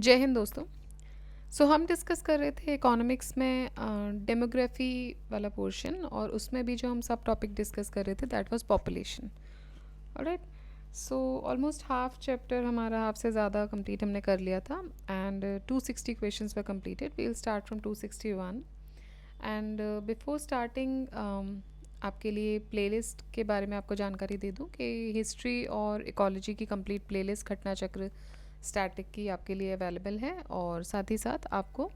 जय हिंद दोस्तों। हम डिस्कस कर रहे थे इकोनॉमिक्स में डेमोग्राफी वाला पोर्शन, और उसमें भी जो हम सब टॉपिक डिस्कस कर रहे थे that was population. Alright. Almost half chapter हमारा, हाफ से ज़्यादा कंप्लीट हमने कर लिया था, and 260 questions were completed. We will start from 261। And before starting आपके लिए प्लेलिस्ट के बारे में आपको जानकारी दे दूं कि हिस्ट्री और इकोलॉजी की कंप्लीट प्लेलिस्ट घटना चक्र स्टैटिक की आपके लिए अवेलेबल है, और साथ ही साथ आपको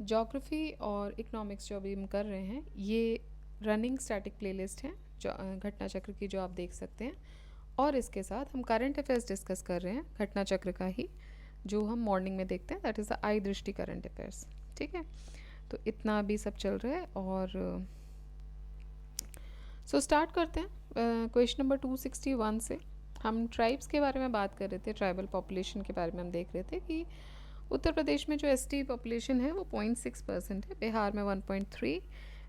ज्योग्राफी और इकोनॉमिक्स जो अभी हम कर रहे हैं ये रनिंग स्टैटिक प्लेलिस्ट है जो घटना चक्र की, जो आप देख सकते हैं। और इसके साथ हम करंट अफेयर्स डिस्कस कर रहे हैं घटना चक्र का ही, जो हम मॉर्निंग में देखते हैं, दैट इज़ द आई दृष्टि करंट अफेयर्स। ठीक है, तो इतना अभी सब चल रहा है। और स्टार्ट करते हैं क्वेश्चन नंबर 261 से। हम ट्राइब्स के बारे में बात कर रहे थे, ट्राइबल पॉपुलेशन के बारे में हम देख रहे थे कि उत्तर प्रदेश में जो एसटी पॉपुलेशन है वो 0.6% है, बिहार में 1.3,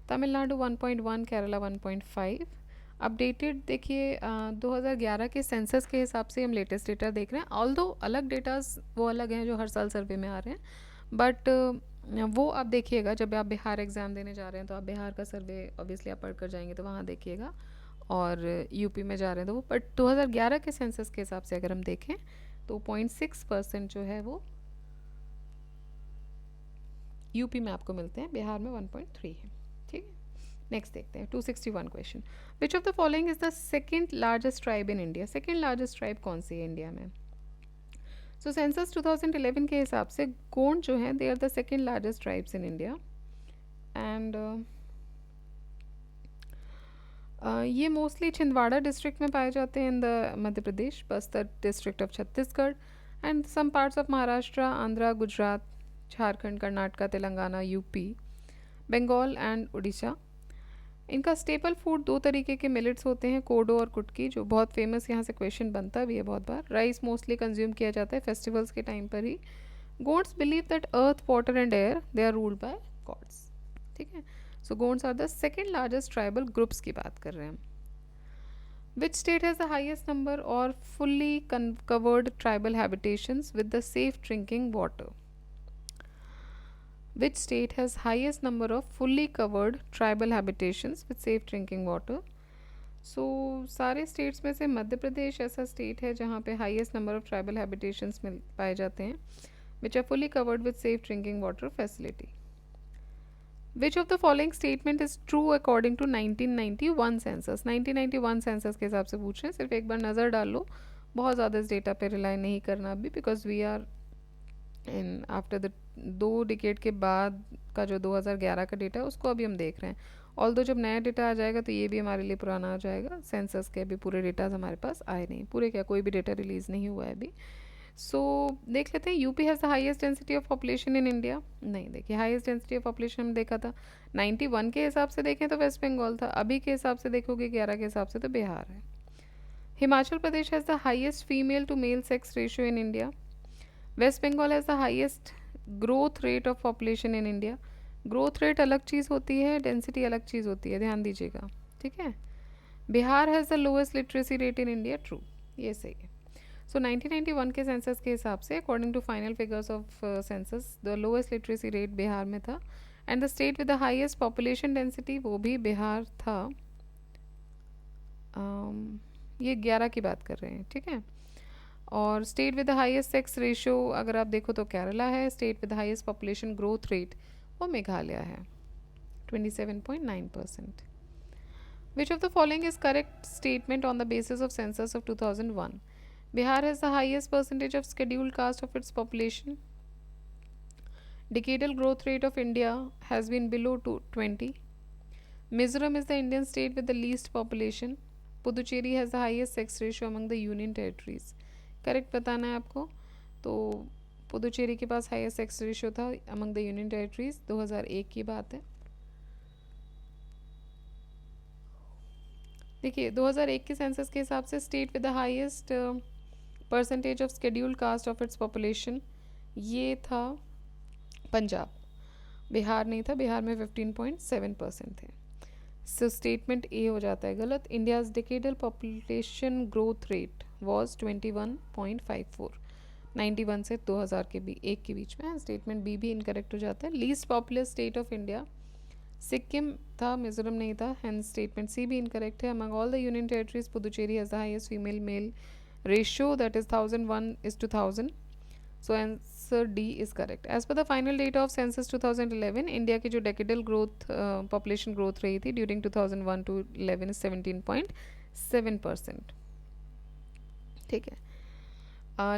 तमिलनाडु 1.1, केरला 1.5। अपडेटेड देखिए 2011 के सेंसस के हिसाब से हम लेटेस्ट डेटा देख रहे हैं। ऑल्दो अलग डेटाज वो अलग हैं जो हर साल सर्वे में आ रहे हैं, बट वो आप देखिएगा जब आप बिहार एग्ज़ाम देने जा रहे हैं तो आप बिहार का सर्वे ऑब्वियसली आप पढ़ कर जाएंगे तो वहाँ देखिएगा, और यूपी में जा रहे हैं तो वो, बट 2011 के सेंसस के हिसाब से अगर हम देखें तो 0.6% जो है वो यूपी में आपको मिलते हैं, बिहार में 1.3 है। ठीक है, नेक्स्ट देखते हैं 261 question. Which of the following is the second largest tribe in India? Second largest tribe कौन सी है इंडिया में? सेंसस 2011 के हिसाब से गोंड जो है they are the second largest tribes in India. And ये मोस्टली छिंदवाड़ा डिस्ट्रिक्ट में पाए जाते हैं in the Madhya Pradesh, Bastar district of Chhattisgarh, and some parts of Maharashtra, Andhra, Gujarat, Jharkhand, Karnataka, Telangana, UP, Bengal and Orissa. इनका स्टेपल फूड दो तरीके के मिलेट्स होते हैं, कोडो और कुटकी, जो बहुत फेमस, यहाँ से क्वेश्चन बनता भी है बहुत बार। राइस मोस्टली कंज्यूम किया जाता है फेस्टिवल्स के टाइम पर ही। Gods believe that earth, water and air they are ruled by gods. ठीक है, Gonds are the second largest tribal groups की बात कर रहे हैं। Which state has the highest number और fully covered tribal habitations with the safe drinking water? Which state has highest number of fully covered tribal habitations with safe drinking water? सारे states में से मध्य प्रदेश ऐसा स्टेट है जहाँ पे highest number of tribal habitations मिल पाए जाते हैं, which are fully covered with safe drinking water facility. Which of the following statement is true according to 1991 census? 1991 census के हिसाब से पूछ रहे हैं, सिर्फ एक बार नज़र डाल लो, बहुत ज़्यादा इस डेटा पे रिलाई नहीं करना अभी, because we are in after the 2 decade के बाद का जो 2011 का डेटा है उसको अभी हम देख रहे हैं। ऑल्दो जब नया डेटा आ जाएगा तो ये भी हमारे लिए पुराना आ जाएगा। सेंसस के अभी पूरे डेटाज हमारे पास आए नहीं, पूरे क्या, कोई भी डेटा रिलीज़ नहीं हुआ है अभी। देख लेते हैं, UP has the highest density of population in India. नहीं, देखिए हाईएस्ट डेंसिटी ऑफ पॉपुलेशन हम देखा था 91 के हिसाब से देखें तो वेस्ट बंगाल था, अभी के हिसाब से देखोगे 11 के हिसाब से तो बिहार है। Himachal Pradesh has the highest female to male sex ratio in India. West Bengal has the highest growth rate of population in India. Growth rate अलग चीज़ होती है, डेंसिटी अलग चीज़ होती है, ध्यान दीजिएगा। ठीक है, Bihar has the lowest literacy rate in India. True, ये सही है। 1991 के सेंसस के हिसाब से according to final figures of census the lowest literacy rate Bihar में था, and the state with the highest population density वो भी बिहार था। ये 11 की बात कर रहे हैं। ठीक है, और state with the highest sex ratio अगर आप देखो तो केरला है। State with the highest population growth rate वो मेघालय है, 27.9%। Which of the following is correct statement on the basis of census of 2001? Bihar has the highest percentage of scheduled caste of its population. Decadal growth rate of India has been below 20. Mizoram is the Indian state with the least population. Puducherry has the highest sex ratio among the union territories. Correct बताना है आपको। तो पुदुचेरी के पास highest sex ratio था among the union territories, 2001 की बात है। देखिए 2001 के सेंसस के हिसाब से state with the highest percentage of scheduled cast of its population ये था पंजाब, बिहार नहीं था, बिहार में 15.7% थे। स्टेटमेंट ए हो जाता है गलत। India's decadal population growth rate was 21.54। 91 से 2000 के भी एक के बीच में। स्टेटमेंट बी भी इनकरेक्ट हो जाता है। Least populous state of India Sikkim था, मिजोरम नहीं था, हेंस स्टेटमेंट सी भी इनकरेक्ट है। Among all the union territories Puducherry has the highest female male ratio, that is 1001:1000। So answer D is correct. As per the final data of census 2011, India की जो decadal growth population growth रही थी during 2001 to 11 17.7%। ठीक है।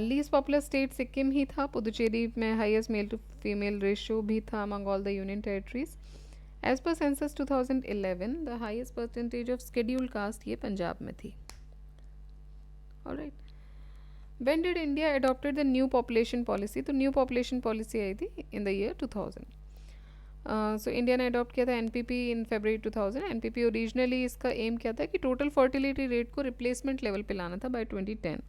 Least popular state Sikkim ही था। पुदुचेरी में highest male to female ratio भी था among all the union territories. As per census 2011 the highest percentage of scheduled caste ये पंजाब में थी। Alright, when did India adopted the new population policy? तो new population policy आई थी in the year 2000। So India ने adopt किया था NPP in फरवरी 2000। एनपीपी ओरिजिनली इसका एम क्या था कि टोटल फर्टिलिटी रेट को रिप्लेसमेंट लेवल पे लाना था बाय 2010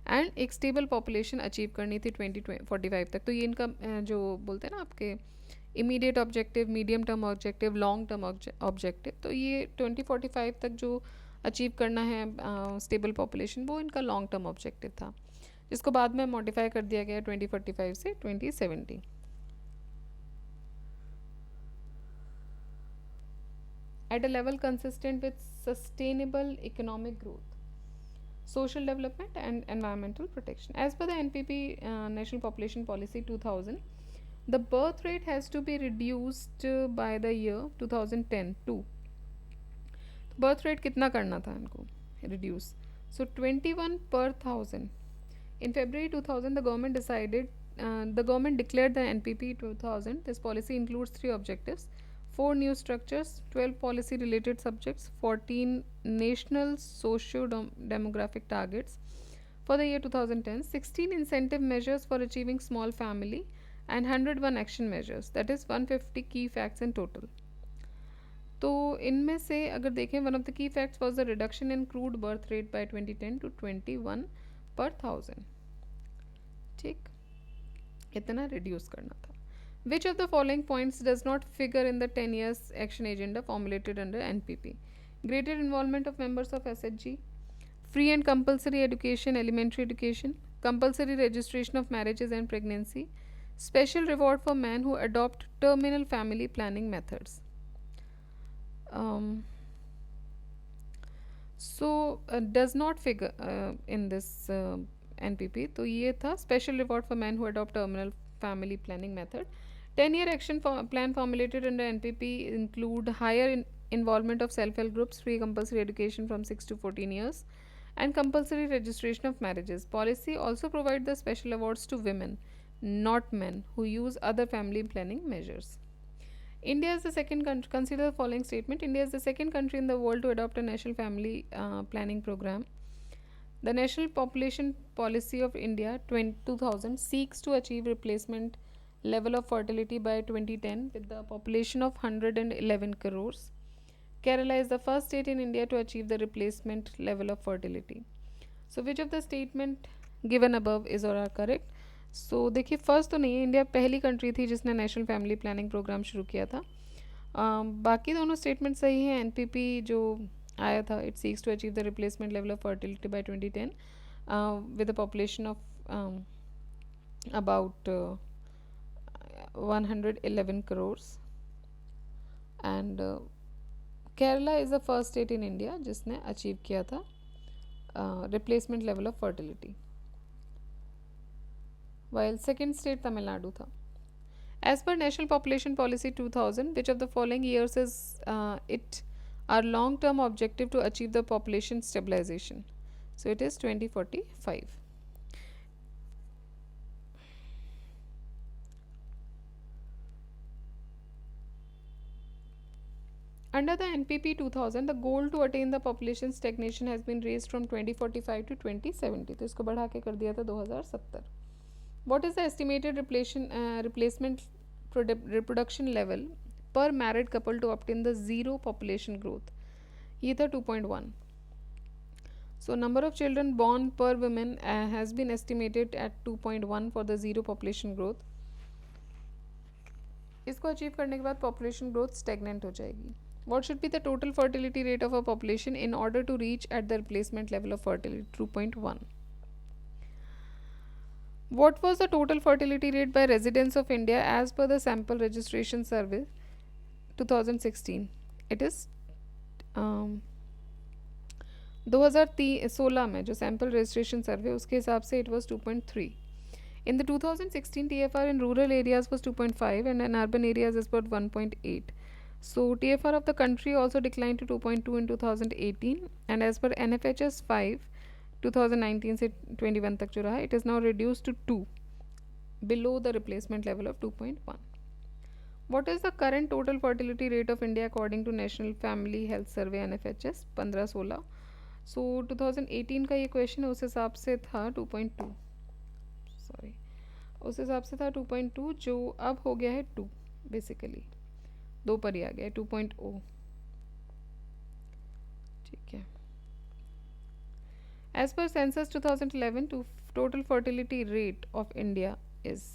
एंड एक स्टेबल पॉपुलेशन अचीव करनी थी 2045 तक। तो ये इनका जो बोलते हैं ना आपके immediate objective, medium term objective, long term objective, तो ये 2045 तक जो अचीव करना है स्टेबल पॉपुलेशन, वो इनका लॉन्ग टर्म ऑब्जेक्टिव था, जिसको बाद में मॉडिफाई कर दिया गया 2045 से 2070। at a level consistent with sustainable economic growth, social development and environmental protection. As per the NPP National Population Policy 2000, the birth rate has to be reduced by the year 2010 to, birth rate कितना करना था इनको reduce? So 21 per 1000. In February 2000, the government declared the NPP 2000. This policy includes 3 objectives: 4 new structures, 12 policy related subjects, 14 national socio-demographic targets for the year 2010, 16 incentive measures for achieving small family, and 101 action measures, that is 150 key facts in total. तो इनमें से अगर देखें, one of the key facts was the reduction in crude birth rate by 2010 to 21 per 1000। ठीक, इतना reduce करना था। Which of the following points does not figure in the 10 years action agenda formulated under NPP? Greater involvement of members of SHG, free and compulsory education, elementary education, compulsory registration of marriages and pregnancy, special reward for men who adopt terminal family planning methods. Does not figure in this NPP. तो ये था special reward for men who adopt terminal family planning method. 10-year action plan formulated under NPP include higher involvement of self-help groups, free compulsory education from 6 to 14 years, and compulsory registration of marriages. Policy also provide the special awards to women, not men, who use other family planning measures. India is the second country. Consider the following statement. India is the second country in the world to adopt a national family planning program. The National Population Policy of India 2000 seeks to achieve replacement level of fertility by 2010 with the population of 111 crores. Kerala is the first state in India to achieve the replacement level of fertility. So which of the statement given above is or are correct? So देखिए, first तो नहीं है, India पहली country थी जिसने national family planning programme शुरू किया था। बाकी दोनों स्टेटमेंट सही हैं। एनपीपी जो आया था, it seeks to achieve the replacement level of fertility by 2010 with the population of about 111 crores, and Kerala is the first state in India जिसने अचीव किया था replacement level of fertility, while second state Tamil Nadu था। As per National Population Policy 2000, which of the following years is it our long-term objective to achieve the population stabilization? So it is 2045. Under the NPP 2000, the goal to attain the population stagnation has been raised from 2045 to 2070. तो इसको बढ़ा के कर दिया था 2070. What is the estimated replacement reproduction level per married couple to obtain the zero population growth? ये था 2.1. So number of children born per woman has been estimated at 2.1 for the zero population growth. इसको achieve करने के बाद population growth stagnant हो जाएगी. What should be the total fertility rate of a population in order to reach at the replacement level of fertility 2.1? What was the total fertility rate by residents of India as per the sample registration survey 2016? It is 2016 में जो sample registration सर्वे उसके हिसाब से it was 2.3. In the 2016 TFR in rural areas was 2.5 and in urban areas is about 1.8. So TFR of the country also declined to 2.2 in 2018 and as per NFHS 5 2019 से 21 तक जो रहा it is now reduced to 2 below the replacement level of 2.1. What is the current total fertility rate of India according to National Family Health Survey NFHS 15-16. So 2018 का ये question उस हिसाब से था 2.2, सॉरी उस हिसाब से था 2.2 जो अब हो गया है 2, बेसिकली 2 पर ही आ गया है 2.0. ठीक है. As per census 2011 to total fertility rate of India is,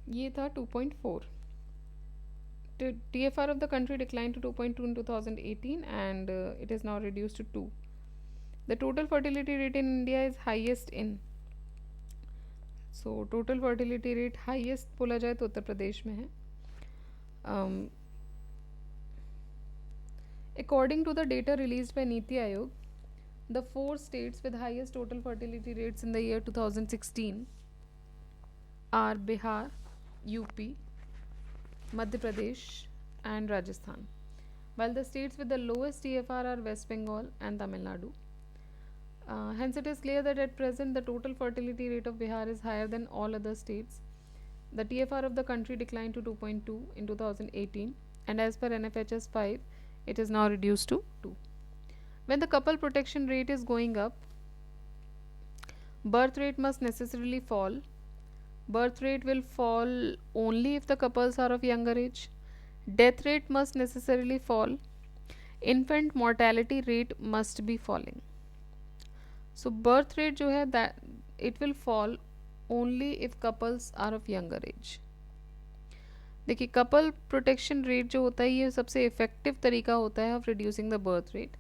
ये था 2.4. TFR of the country declined to 2.2 in 2018 and it is now reduced to 2. The total fertility rate in India is highest in, so total fertility rate highest बोला जाए तो उत्तर प्रदेश में है. According to the data released by Niti Aayog, the 4 states with highest total fertility rates in the year 2016 are Bihar, UP, Madhya Pradesh and Rajasthan, while the states with the lowest TFR are West Bengal and Tamil Nadu. Hence it is clear that at present the total fertility rate of Bihar is higher than all other states. The TFR of the country declined to 2.2 in 2018 and as per NFHS 5 it is now reduced to 2. When the couple protection rate is going up, birth rate must necessarily fall. Birth rate will fall only if the couples are of younger age. Death rate must necessarily fall. Infant mortality rate must be falling. So birth rate जो है that it will fall only if couples are of younger age. देखिए couple protection rate जो होता है ये सबसे effective तरीका होता है of reducing the birth rate.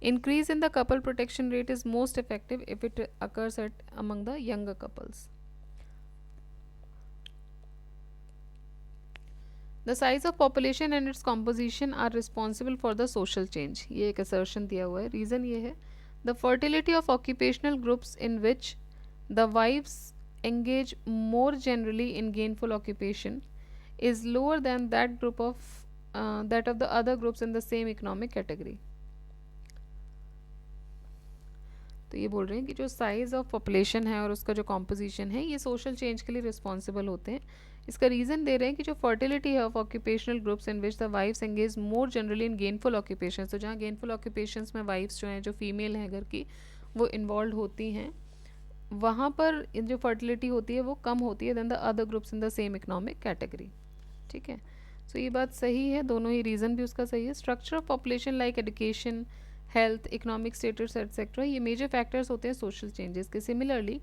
Increase in the couple protection rate is most effective if it occurs at among the younger couples. The size of population and its composition are responsible for the social change. ये एक assertion दिया हुआ है. Reason ये है the fertility of occupational groups in which the wives engage more generally in gainful occupation is lower than that of the other groups in the same economic category. तो ये बोल रहे हैं कि जो साइज़ ऑफ पॉपुलेशन है और उसका जो कॉम्पोजिशन है ये सोशल चेंज के लिए रिस्पॉन्सिबल होते हैं. इसका रीज़न दे रहे हैं कि जो फर्टिलिटी है of occupational groups in which the wives engage more generally in gainful occupation. तो जहाँ गेनफुल ऑक्यूपेशंस में वाइफ्स जो हैं जो फीमेल हैं घर की वो इन्वॉल्व होती हैं वहाँ पर जो फर्टिलिटी होती है वो कम होती है than the other groups in the same economic category. ठीक है. सो ये बात सही है. दोनों ही रीज़न भी उसका सही है. Structure of population like education health economic status etcetera ये मेजर फैक्टर्स होते हैं सोशल चेंजेस के. Similarly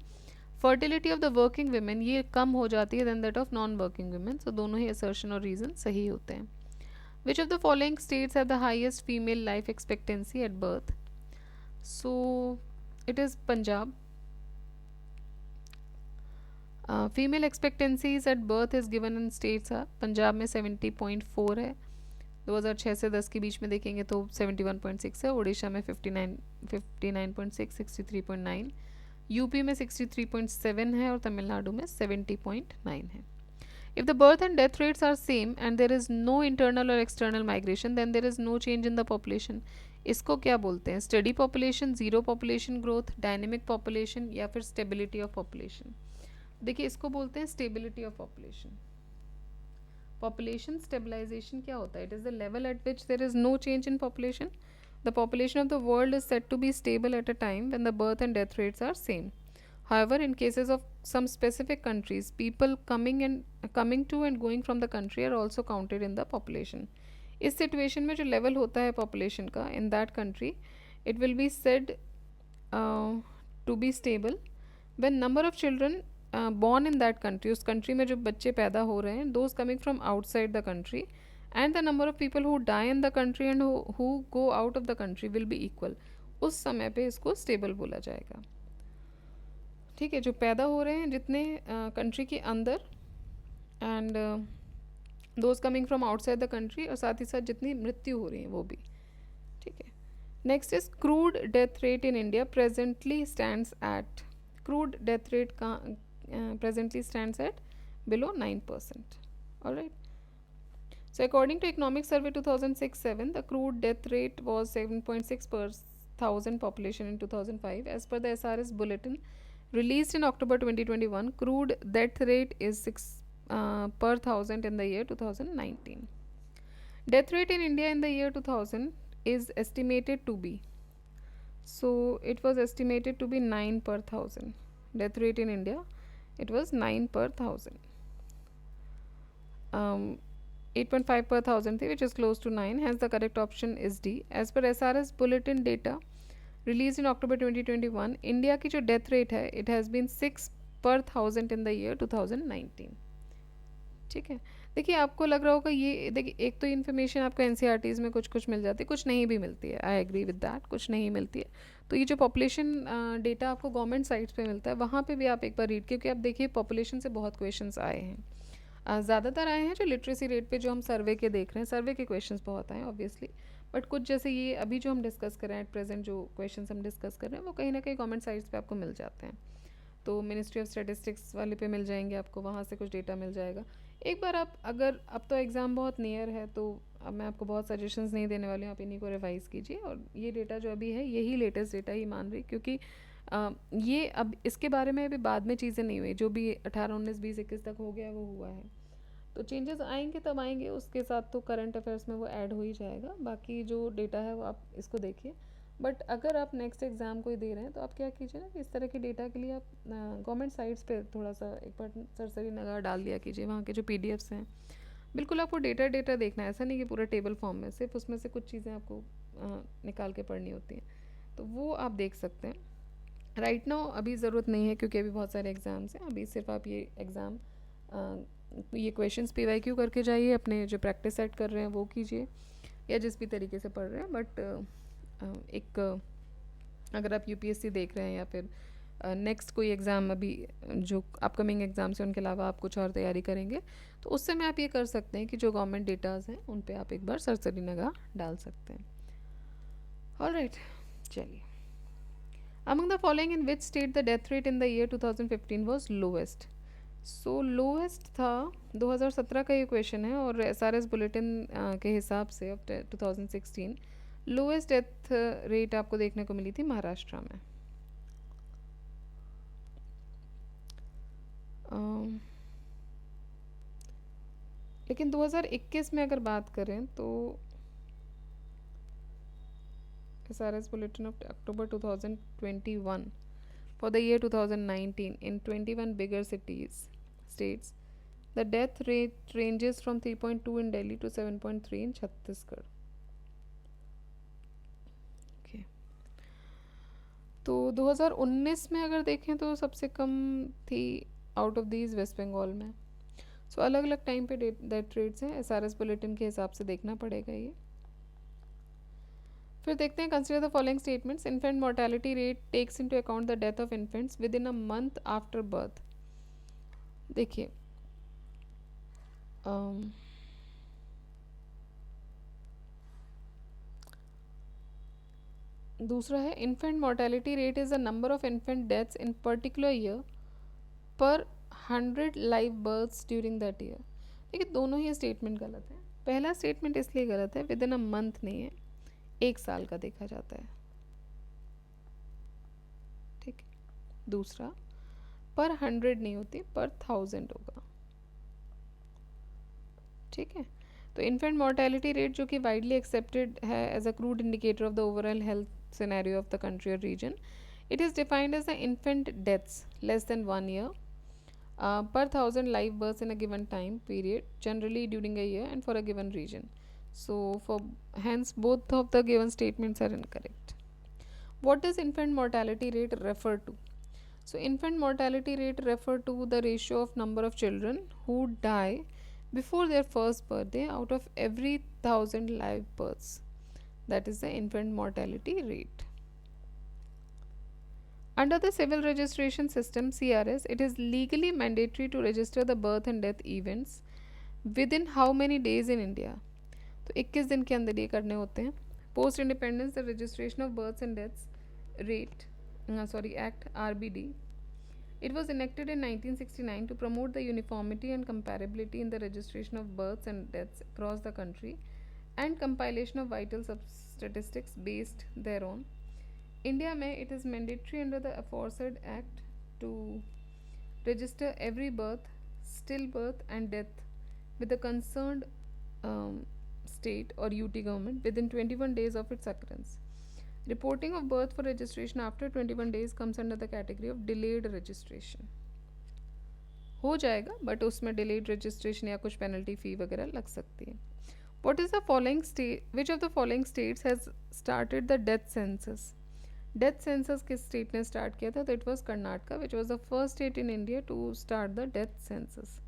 fertility of the working women ये कम हो जाती है than that of non working women. So दोनों ही असर्शन और रीज़न सही होते हैं. Which of the following states have the highest female life expectancy at birth. So it is Punjab. Female expectancies at birth is given in states are Punjab में 70.4 है. 2006 से 10 के बीच में देखेंगे तो 71.6 है. उड़ीसा में 59.6 63.9. यूपी में 63.7 है और तमिलनाडु में 70.9 है. If the birth and death rates are same and there is no internal और external migration then there is no change in the population. इसको क्या बोलते हैं? Study population, zero population growth, dynamic population या फिर स्टेबिलिटी ऑफ पॉपुलेशन. देखिए इसको बोलते हैं stability of population. Population stabilization क्या होता है? It is the level at which there is no change in population. The population of the world is said to be stable at a time when the birth and death rates are same. However, in cases of some specific countries, people coming to and going from the country are also counted in the population. इस situation में जो level होता है population का in that country, it will be said to be stable when number of children born in that country, उस country में जो बच्चे पैदा हो रहे हैं, those coming from outside the country and the number of people who die in the country and who go out of the country will be equal. उस समय पे इसको स्टेबल बोला जाएगा। ठीक है, जो पैदा हो रहे हैं जितने कंट्री के अंदर and those coming from outside the country, और साथ ही साथ जितनी मृत्यु हो रही हैं वो भी। ठीक है, next is crude death rate in India presently stands at, crude death rate का presently stands at below 9%. Alright, so according to Economic Survey 2006-7, the crude death rate was 7.6 per thousand population in 2005. As per the SRS bulletin released in October 2021, crude death rate is 6 per thousand in the year 2019. Death rate in India in the year 2000 is estimated to be, so it was estimated to be 9 per thousand. Death rate in India, it was 9 per thousand. 8.5 per thousand थी, which is close to 9. Hence the correct option is D. As per SRS bulletin data released in October 2021, India की जो death rate है it has been 6 per thousand in the year 2019. ठीक है, देखिए आपको लग रहा होगा ये, देखिए एक तो इन्फॉर्मेशन आपको एनसीईआरटीज़ में कुछ कुछ मिल जाती है, कुछ नहीं भी मिलती है, आई एग्री विद दैट, कुछ नहीं मिलती है। तो ये जो पॉपुलेशन डेटा आपको गवर्नमेंट साइट्स पे मिलता है, वहाँ पे भी आप एक बार रीड, क्योंकि आप देखिए पॉपुलेशन से बहुत क्वेश्चंस आए हैं, ज़्यादातर आए हैं जो लिटरेसी रेट पे जो हम सर्वे के देख रहे हैं, सर्वे के क्वेश्चंस बहुत आए हैं ऑब्वियसली, बट कुछ जैसे ये अभी जो हम डिस्कस कर रहे हैं एट प्रेजेंट, जो क्वेश्चंस हम डिस्कस कर रहे हैं वो कहीं ना कहीं गवर्नमेंट साइट्स पे आपको मिल जाते हैं। तो मिनिस्ट्री ऑफ स्टैटिस्टिक्स वाले पे मिल जाएंगे आपको, वहाँ से कुछ डेटा मिल जाएगा। एक बार आप अगर, अब तो एग्ज़ाम बहुत नियर है तो अब मैं आपको बहुत सजेशंस नहीं देने वाली हूँ, आप इन्हीं को रिवाइज़ कीजिए, और ये डेटा जो अभी है यही लेटेस्ट डेटा ही मान रही, क्योंकि ये अब इसके बारे में अभी बाद में चीज़ें नहीं हुई, जो भी 18, 19, 20, 21 तक हो गया वो हुआ है, तो चेंजेस आएंगे तब आएंगे, उसके साथ तो करंट अफेयर्स में वो ऐड हो ही जाएगा। बाकी जो डेटा है वो आप इसको देखिए, बट अगर आप नेक्स्ट एग्ज़ाम कोई दे रहे हैं तो आप क्या कीजिए ना कि इस तरह के डेटा के लिए आप गवर्नमेंट साइट्स पे थोड़ा सा एक बार सरसरी नगाह डाल दिया कीजिए, वहाँ के जो पीडीएफ्स हैं, बिल्कुल आपको डेटा देखना है, ऐसा नहीं कि पूरा टेबल फॉर्म में, सिर्फ उसमें से कुछ चीज़ें आपको निकाल के पढ़नी होती हैं, तो वो आप देख सकते हैं। राइट नाउ अभी ज़रूरत नहीं है, क्योंकि अभी बहुत सारे एग्ज़ाम्स हैं, अभी सिर्फ आप ये एग्ज़ाम ये क्वेश्चंस पीवाईक्यू करके जाइए, अपने जो प्रैक्टिस सेट कर रहे हैं वो कीजिए, या जिस भी तरीके से पढ़ रहे हैं, बट एक अगर आप यूपीएससी देख रहे हैं या फिर नेक्स्ट कोई एग्ज़ाम, अभी जो अपकमिंग एग्ज़ाम्स हैं उनके अलावा आप कुछ और तैयारी करेंगे, तो उस समय आप ये कर सकते हैं कि जो गवर्नमेंट डेटाज़ हैं उन पे आप एक बार सरसरी निगाह डाल सकते हैं। ऑलराइट, चलिए, among the following in which state the death rate in the year 2015 was lowest. So lowest था 2017 का ये क्वेश्चन है, और एसआरएस बुलेटिन के हिसाब से ऑफ 2016 लोएस्ट डेथ रेट आपको देखने को मिली थी महाराष्ट्र में। लेकिन 2021 में अगर बात करें तो SRS bulletin of October 2021 for the year 2019 in 21 bigger states, the death rate ranges from 3.2 in Delhi to 7.3 in Chhattisgarh. Okay. तो 2019 में अगर देखें तो सबसे कम थी out of these West Bengal में। सो अलग अलग टाइम पे डेथ रेट्स हैं, SRS बुलेटिन के हिसाब से देखना पड़ेगा ये। फिर देखते हैं, consider the following statements. Infant mortality rate takes into account the death of infants within a month after birth. देखिए दूसरा है, infant mortality rate is the number of infant deaths in particular year per 100 live births during that year. देखिए दोनों ही statement गलत है। पहला statement इसलिए गलत है, विद इन अ मंथ नहीं है, एक साल का देखा जाता है, ठीक है। दूसरा, पर 100 नहीं होती, पर 1000 होगा, ठीक है। तो इन्फेंट मोर्टेलिटी रेट जो कि वाइडली एक्सेप्टेड है as a crude indicator of the overall health scenario of the country और region, it is defined as the infant deaths less than 1 year per 1000 live births in a given time period, generally during a year and for a given region. So hence both of the given statements are incorrect. What does infant mortality rate refer to? So infant mortality rate refer to the ratio of number of children who die before their first birthday out of every 1000 live births. That is the infant mortality rate. Under the civil registration system CRS, it is legally mandatory to register the birth and death events within how many days in India? तो 21 दिन के अंदर ये करने होते हैं. Post independence, the registration of births and deaths rate, Act RBD. It was enacted in 1969 to promote the uniformity and comparability in the registration of births and deaths across the country and compilation of vital statistics based thereon. India में it is mandatory under the aforesaid act to register every birth, stillbirth and death with the concerned state or UT government within 21 days of its occurrence. Reporting of birth for registration after 21 days comes under the category of delayed registration. हो जाएगा but उसमें delayed registration या कुछ penalty fee वगैरह लग सकती है. What is the following state? Which of the following states has started the death census? Death census किस state ने start किया था? तो it was Karnataka, which was the first state in India to start the death census.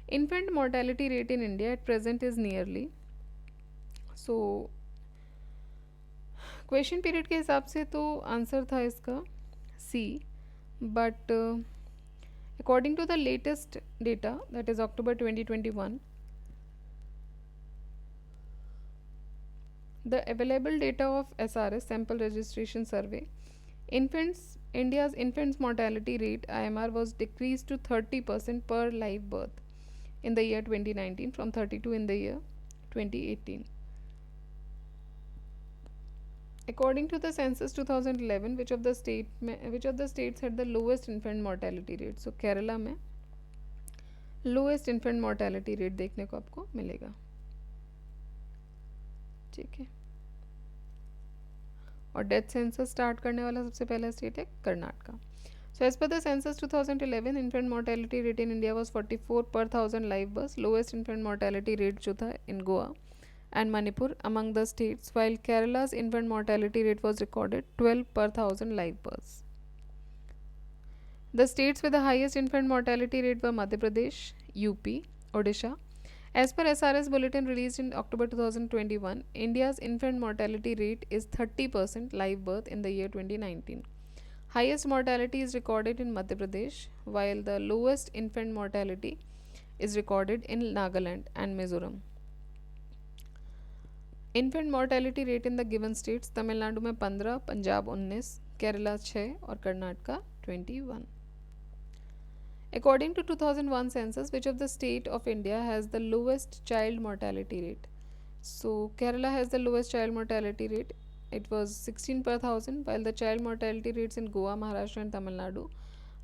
Infant mortality rate in India at present is nearly. So question period के हिसाब से तो answer था इसका C, but according to the latest data that is October 2021, the available data of SRS sample registration survey, India's infants mortality rate IMR was decreased to 30% per live birth in the year 2019 from 32 in the year 2018. According to the census 2011, which of the states had the lowest infant mortality rate? So Kerala में lowest infant mortality rate देखने को आपको मिलेगा. ठीक है, और death census start करने वाला सबसे पहला स्टेट है Karnataka. So as per the census 2011, infant mortality rate in India was 44 per 1000 live births. Lowest infant mortality rate जो था in Goa and Manipur among the states, while Kerala's infant mortality rate was recorded 12 per 1000 live births. The states with the highest infant mortality rate were Madhya Pradesh, UP, Odisha. As per SRS bulletin released in October 2021, India's infant mortality rate is 30% live birth in the year 2019. Highest mortality is recorded in Madhya Pradesh, while the lowest infant mortality is recorded in Nagaland and Mizoram. Infant mortality rate in the given states, Tamil Nadu में 15, पंजाब 19, केरला 6 और Karnataka 21. According to 2001 census, which of the state of India has the lowest child mortality rate? So Kerala has the lowest child mortality rate. It was 16 per 1000, while the child mortality rates in Goa, Maharashtra and Tamil Nadu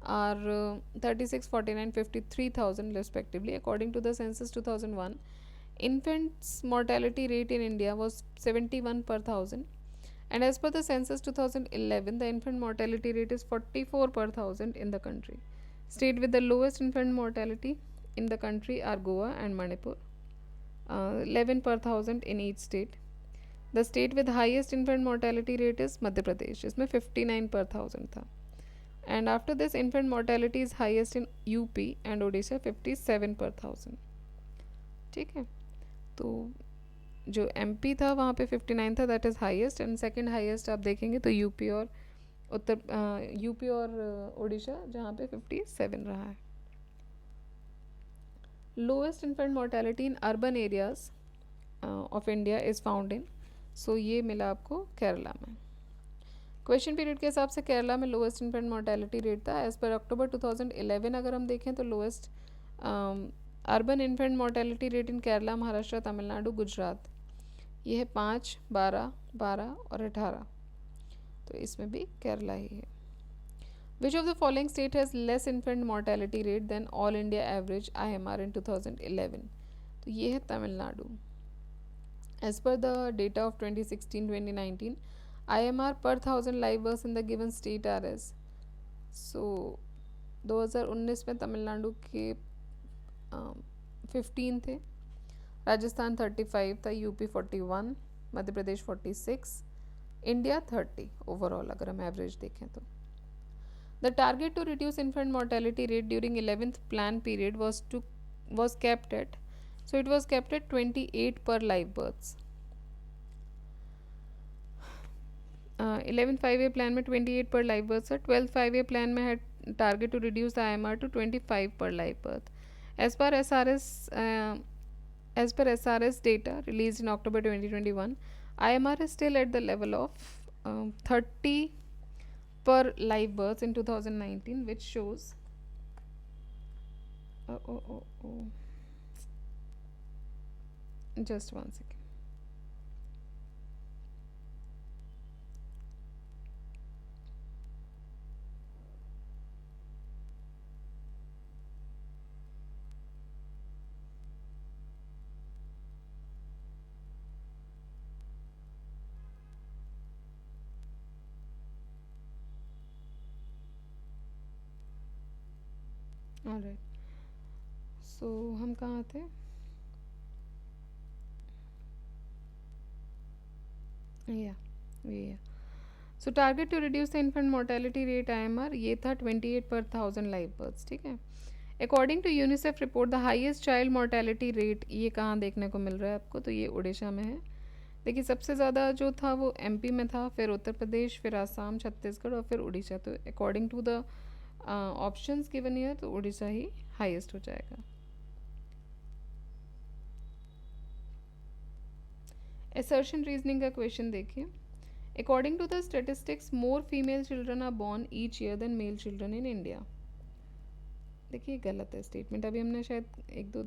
are 36, 49, 53,000 respectively. According to the census 2001, infants mortality rate in India was 71 per 1000, and as per the census 2011, the infant mortality rate is 44 per 1000 in the country. State with the lowest infant mortality in the country are Goa and Manipur, 11 per 1000 in each state. The state with highest infant mortality rate is Madhya Pradesh, जिसमें 59 per 1000 था. And after this, infant mortality is highest in UP and Odisha, 57 per 1000. ठीक है, तो जो MP था वहाँ पे 59 था, that is highest. And second highest आप देखेंगे तो यूपी और उड़ीसा जहाँ पे 57 रहा है. Lowest infant mortality in urban areas of India is found in, so ये मिला आपको केरला में. क्वेश्चन पीरियड के हिसाब से केरला में लोएस्ट इन्फेंट मोर्टेलिटी रेट था. एज पर अक्टूबर 2011 अगर हम देखें तो lowest urban infant mortality rate in Kerala, Maharashtra, Tamil Nadu, Gujarat, ये है 5, 12, 12 और 18. तो इसमें भी केरला ही है. विच of the following state has less infant mortality rate then all India average IMR इन 2011? तो ये है Tamil Nadu. As per the data of 2016-2019, IMR पर 1000 live births in the given state R S. सो 2019 में तमिलनाडु के 15 थे, राजस्थान 35 था, UP 41, Madhya Pradesh 46, India 30 overall अगर हम एवरेज देखें तो. The target to reduce infant mortality rate during 11th plan period was kept at, so it was kept at 28 per live births. 11 5 year plan में 28 पर लाइव बर्थ था. 12 5 ईयर प्लान में है target to reduce the IMR to 25 per live birth. As per SRS, as per SRS data released in October 2021, IMR is still at the level of 30 per live births in 2019, which shows. Just one second. Alright. So हम कहाँ थे? Yeah. So target to reduce the infant mortality rate IMR ये था 28 per 1000 live births. ठीक है. According to UNICEF report, the highest child mortality rate ये कहाँ देखने को मिल रहा है आपको? तो ये उड़ीसा में है. देखिए सबसे ज़्यादा जो था वो MP में था, फिर उत्तर प्रदेश, फिर आसाम, छत्तीसगढ़ और फिर उड़ीसा. तो according to the options given here तो उड़ीसा ही हाईएस्ट हो जाएगा. असर्शन रीजनिंग का क्वेश्चन देखिए. According to the statistics more female children are born each year than male children in India. देखिए गलत है स्टेटमेंट. अभी हमने शायद एक दो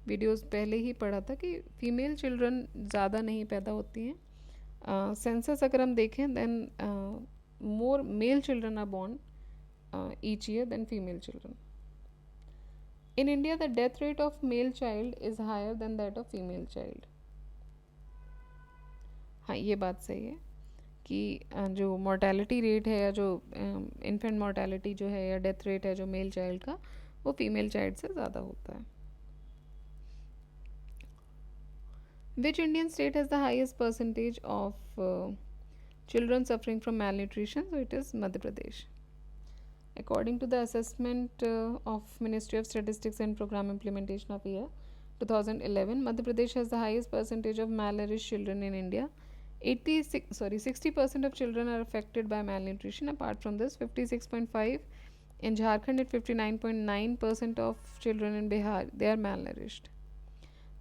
वीडियोस पहले ही पढ़ा था कि फीमेल चिल्ड्रन ज़्यादा नहीं पैदा होती हैं. सेंसस अगर हम देखें then more male children are born each year than female children. In India the death rate of male child is higher than that of female child. हाँ ये बात सही है कि जो मोर्टेलिटी रेट है या जो इन्फेंट मोर्टेलिटी जो है या डेथ रेट है जो मेल चाइल्ड का वो फीमेल चाइल्ड से ज़्यादा होता है. Which Indian state has the highest percentage of children suffering from malnutrition? So it is Madhya Pradesh. According to the assessment of Ministry of Statistics and Program Implementation of year 2011, Madhya Pradesh has the highest percentage of malnourished children in India. 60% of children are affected by malnutrition. Apart from this, 56.5 in Jharkhand and 59.9% of children in Bihar they are malnourished.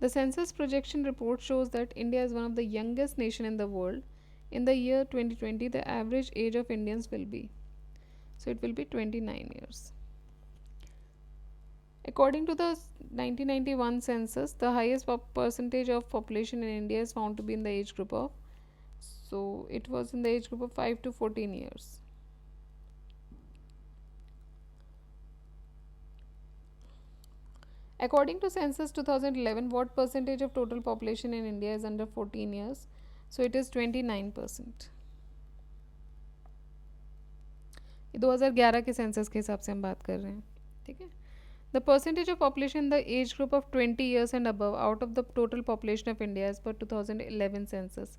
The census projection report shows that India is one of the youngest nation in the world. In the year 2020, the average age of Indians will be, so it will be 29 years. According to the 1991 census, the highest percentage of population in India is found to be in the age group of, so it was in the age group of 5 to 14 years. According to census 2011, what percentage of total population in India is under 14 years? So it is 29%. ये 2011 के census के हिसाब से हम बात कर रहे हैं. ठीक है. The percentage of population in the age group of 20 years and above out of the total population of India as per 2011 census.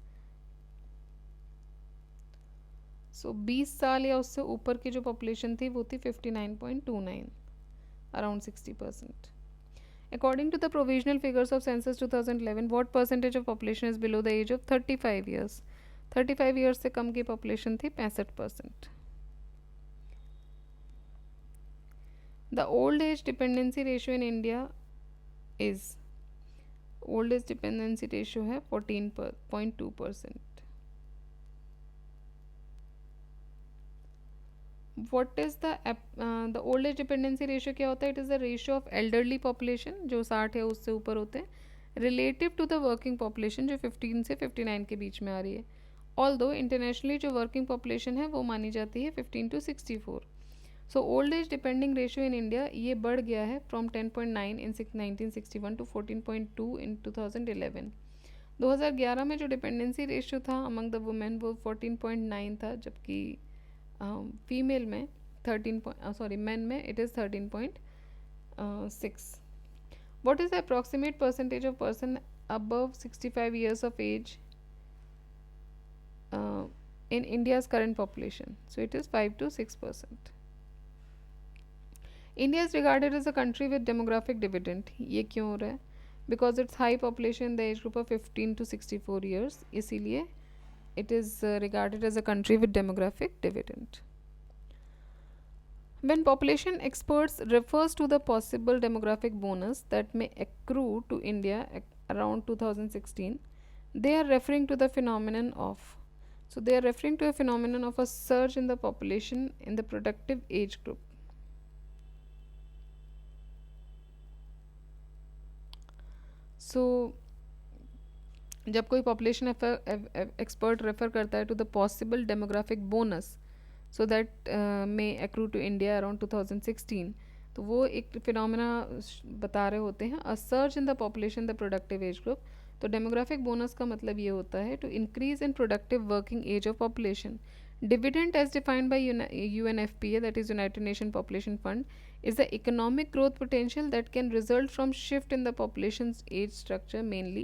So 20 साल या उससे ऊपर की जो population थी वो थी 59.29, around 60%. According to the provisional figures of census 2011, what percentage of population is below the age of 35 years? 35 years से कम की population थी 65%. The old age dependency ratio in India is, old age dependency ratio है 14.2%. What is the old age dependency ratio क्या होता है? It is the ratio of elderly population जो 60 है उससे ऊपर होते हैं relative to the working population जो 15 से 59 के बीच में आ रही है. Although internationally जो working population है वो मानी जाती है 15 to 64. So old age depending ratio in India ये बढ़ गया है from 10.9 in 1961 to 14.2 in 2011. 2011 में जो dependency ratio था among the women वो 14.9 था, जबकि फीमेल में 13 मेन में it is 13.6. What is the approximate percentage of person above 65 years of age in India's current population? So it is 5 to 6%. India is regarded as a country with demographic dividend. ये क्यों हो रहा है? Because its high population in the age group of 15 to 64 years, इसीलिए it is regarded as a country with demographic dividend. When population experts refers to the possible demographic bonus that may accrue to India around 2016, they are referring to the phenomenon of, so they are referring to a phenomenon of a surge in the population in the productive age group. So जब कोई population expert refer करता है to the possible demographic bonus so that may accrue to India around 2016, तो वो एक phenomena बता रहे होते हैं, a surge in the population the productive age group. तो डेमोग्राफिक बोनस का मतलब ये होता है to increase in productive working age of population. Dividend as defined by UNFPA, that is United Nations Population Fund, is the economic growth potential that can result from shift in the population's age structure, mainly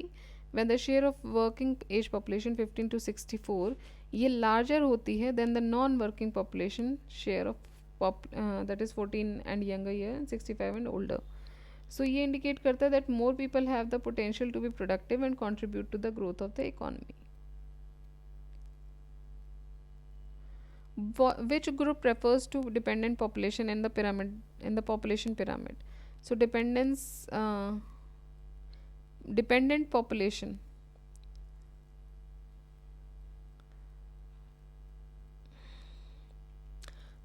when the share of working age population 15 to 64 ये larger होती है than the non-working population share of that is 14 and younger year and 65 and older. So ये indicate करता है that more people have the potential to be productive and contribute to the growth of the economy. Which group refers to dependent population in the pyramid, in the population pyramid? So dependent population,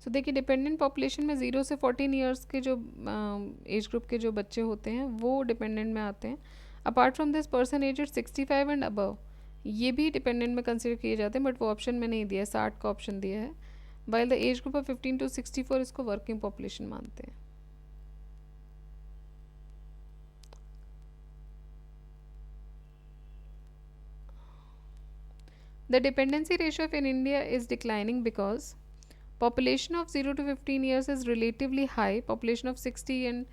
सो देखिए dependent population में 0 से 14 years के जो age group के जो बच्चे होते हैं वो डिपेंडेंट में आते हैं. Apart from this person aged 65 and above, ये भी डिपेंडेंट में कंसिडर किए जाते हैं, बट वो ऑप्शन में नहीं दिया है, 60 का ऑप्शन दिया है. While the age group of 15 to 64 इसको वर्किंग पॉपुलेशन मानते हैं. The dependency ratio in India is declining because population of 0 to 15 years is relatively high, population of 60 and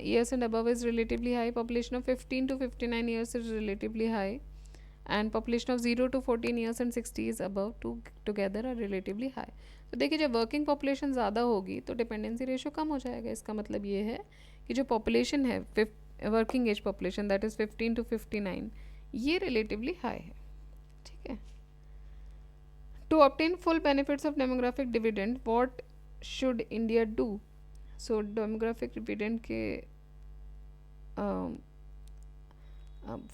years and above is relatively high, population of 15 to 59 years is relatively high, and population of 0 to 14 years and 60 is above together are relatively high. तो देखिए जब working population ज़्यादा होगी तो dependency ratio कम हो जाएगा. इसका मतलब ये है कि जो पॉपुलेशन है working age population that is 15 to 59 ये रिलेटिवली हाई है. ठीक है. To obtain full benefits of demographic dividend, what should India do? So demographic dividend के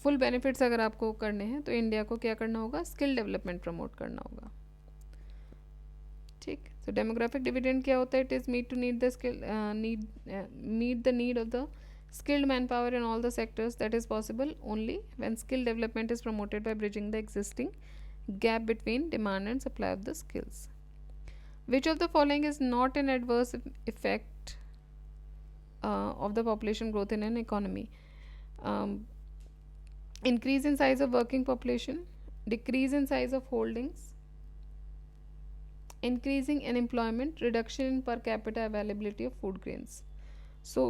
फुल बेनिफिट्स अगर आपको करने हैं तो इंडिया को क्या करना होगा, स्किल डेवलपमेंट प्रमोट करना होगा. ठीक. सो डेमोग्राफिक डिविडेंड क्या होता है, it is meet to need the skill meet the need of the skilled manpower in all the sectors. That is possible only when skill development is promoted by bridging the existing gap between demand and supply of the skills. Which of the following is not an adverse effect of the population growth in an economy? Increase in size of working population, decrease in size of holdings, increasing unemployment, reduction in per capita availability of food grains. So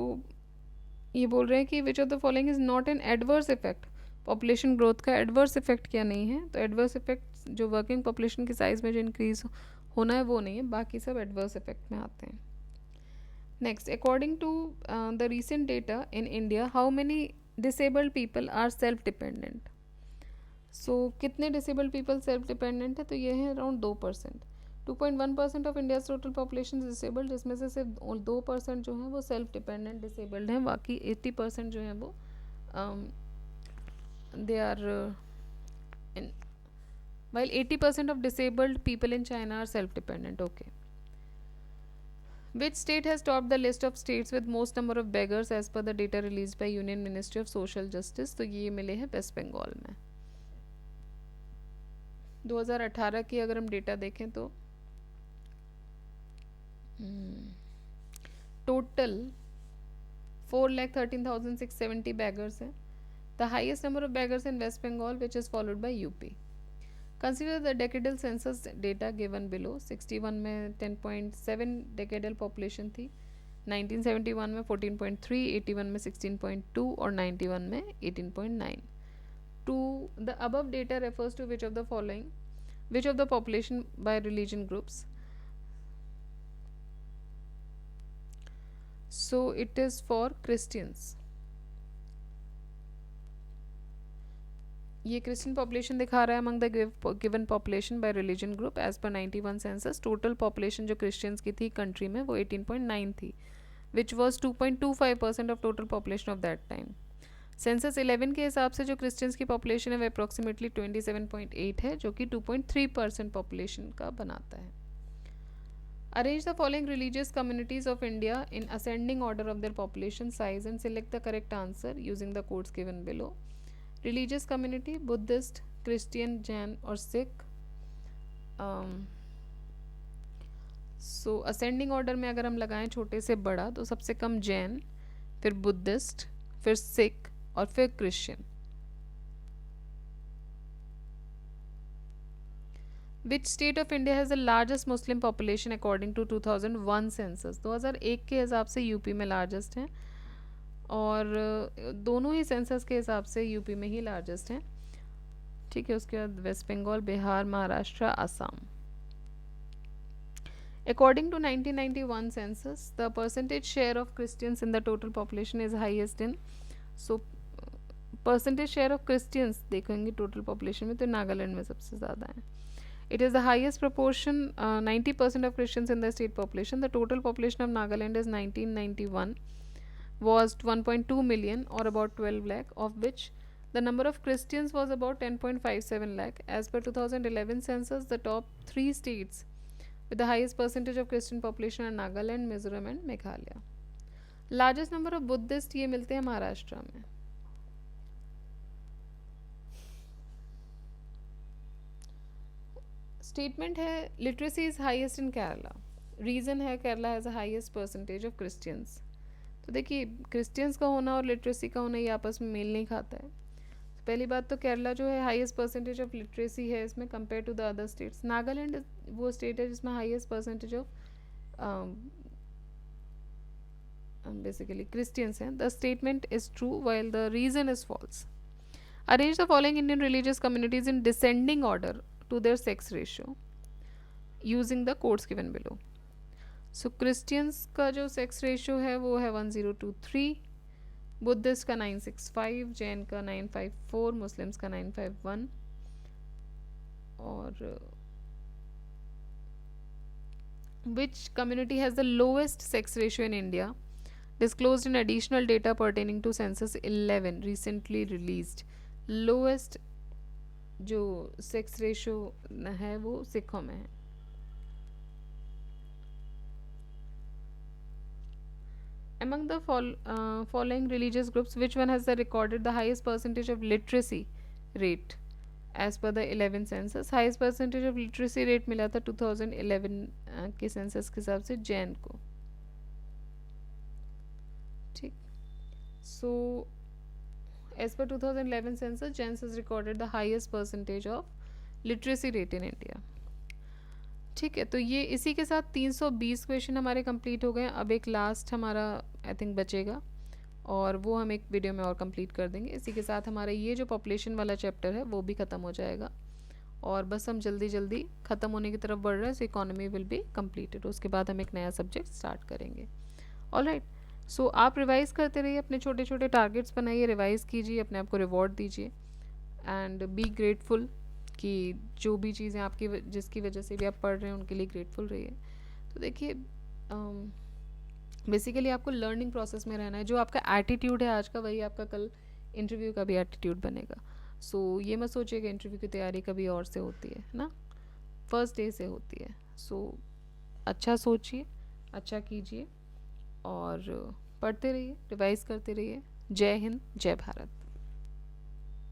ये बोल रहे हैं कि विच of the following is not an adverse effect. Population growth का adverse effect क्या नहीं है, तो एडवर्स इफेक्ट जो वर्किंग पॉपुलेशन की साइज़ में जो इंक्रीज होना है वो नहीं है, बाकी सब एडवर्स इफेक्ट में आते हैं. Next, according to the recent data in India, how many disabled people are self dependent. So कितने डिसेबल्ड पीपल सेल्फ डिपेंडेंट है, तो ये है around 2%. 2.1% of India total population disabled, जिसमें से सिर्फ 2% जो हैं वो सेल्फ डिपेंडेंट डिसेबल्ड हैं, बाकी 80% जो हैं वो they are in, while 80% of disabled people in China are self-dependent. Okay. Which state has topped the list of states with most number of beggars as per the data released by Union Ministry of Social Justice? तो ये मिले हैं waste Bengal में. 2018 की अगर हम data देखें तो टोटल 4,13,670 beggars हैं. The highest number of beggars in West Bengal, which is followed by UP. Consider the decadal census data given below. 61 में 10.7 decadal population थी, 1971 में 14.3, 81 में 16.2 और 91 में 18.9. To the above data refers to which of the following, which of the population by religion groups? So it is for Christians. ये Christian population दिखा रहा है among the given population by religion group as per 91 census. Total population जो Christians की थी country में वो 18.9 थी, which was 2.25% of total population of that time. Census 11 के हिसाब से जो क्रिश्चियंस की पॉपुलेशन है वो अप्रॉक्सीमेटली 27.8 है, जो कि 2.3% पॉपुलेशन का बनाता है। Arrange the following religious communities of India in ascending order of their population size and select the correct answer using the codes given below. Religious community: Buddhist, Christian, Jain और Sikh. So ascending order में अगर हम लगाएं छोटे से बड़ा, तो सबसे कम जैन, फिर बुद्धिस्ट, फिर सिख और फिर Christian. Which state of India has the largest Muslim population according to 2001 census? 2001 के हिसाब से यूपी में लार्जेस्ट हैं, और दोनों ही सेंसस के हिसाब से यूपी में ही लार्जेस्ट हैं। ठीक है, उसके बाद West Bengal, Bihar, Maharashtra, Assam. According to 1991 census, the percentage share of Christians in the total population is highest in, so percentage share of Christians देखेंगे total population में तो नागालैंड में सबसे ज़्यादा है। It is the highest proportion, 90% of Christians in the state population. The total population of Nagaland is 1991 was 1.2 million or about 12 lakh, of which the number of Christians was about 10.57 lakh. As per 2011 census, the top 3 states with the highest percentage of Christian population are Nagaland, Mizoram and Meghalaya. Largest number of Buddhist ये मिलते हैं महाराष्ट्र में। Statement है literacy is highest in Kerala. Reason है Kerala has a highest percentage of Christians. तो देखिए, Christians का होना और लिटरेसी का होना ये आपस में मेल नहीं खाता है। तो पहली बात तो केरला जो है हाईएस्ट परसेंटेज ऑफ लिटरेसी है इसमें compare to the other states. Nagaland वो स्टेट है जिसमें highest percentage of basically Christians हैं। The statement is true while the reason is false. Arrange the following Indian religious communities in descending order to their sex ratio using the codes given below. So Christians का जो sex ratio है वो है 1023, Buddhist का 965, जैन का 954, Muslims का 951 और which community has the lowest sex ratio in India disclosed in additional data pertaining to census 11 recently released. Lowest जो सेक्स रेशो है वो सिखों में है। Among the following religious groups, which one has recorded the highest percentage of literacy rate as per the 11 census? Highest percentage of literacy rate मिला था 2011 के census के हिसाब से जैन को। ठीक, so as per 2011 census, Jains has recorded the highest percentage of literacy rate in India. ठीक है, तो ये इसी के साथ 320 क्वेश्चन हमारे कंप्लीट हो गए। अब एक लास्ट हमारा आई थिंक बचेगा और वो हम एक वीडियो में और कंप्लीट कर देंगे। इसी के साथ हमारा ये जो पॉपुलेशन वाला चैप्टर है वो भी ख़त्म हो जाएगा और बस हम जल्दी जल्दी ख़त्म होने की तरफ बढ़ रहे हैं। सो इकोनॉमी विल बी कम्प्लीटेड, उसके बाद हम एक नया सब्जेक्ट स्टार्ट करेंगे। ऑलराइट, सो आप रिवाइज़ करते रहिए, अपने छोटे छोटे टारगेट्स बनाइए, रिवाइज़ कीजिए, अपने आप को रिवॉर्ड दीजिए एंड बी ग्रेटफुल कि जो भी चीज़ें आपकी जिसकी वजह से भी आप पढ़ रहे हैं उनके लिए ग्रेटफुल रहिए। तो देखिए बेसिकली आपको लर्निंग प्रोसेस में रहना है। जो आपका एटीट्यूड है आज का वही आपका कल इंटरव्यू का भी एटीट्यूड बनेगा। सो ये मत सोचिए कि इंटरव्यू की तैयारी कभी और से होती है ना, फर्स्ट डे से होती है। सो अच्छा सोचिए, अच्छा कीजिए और पढ़ते रहिए, रिवाइज़ करते रहिए। जय हिंद, जय भारत।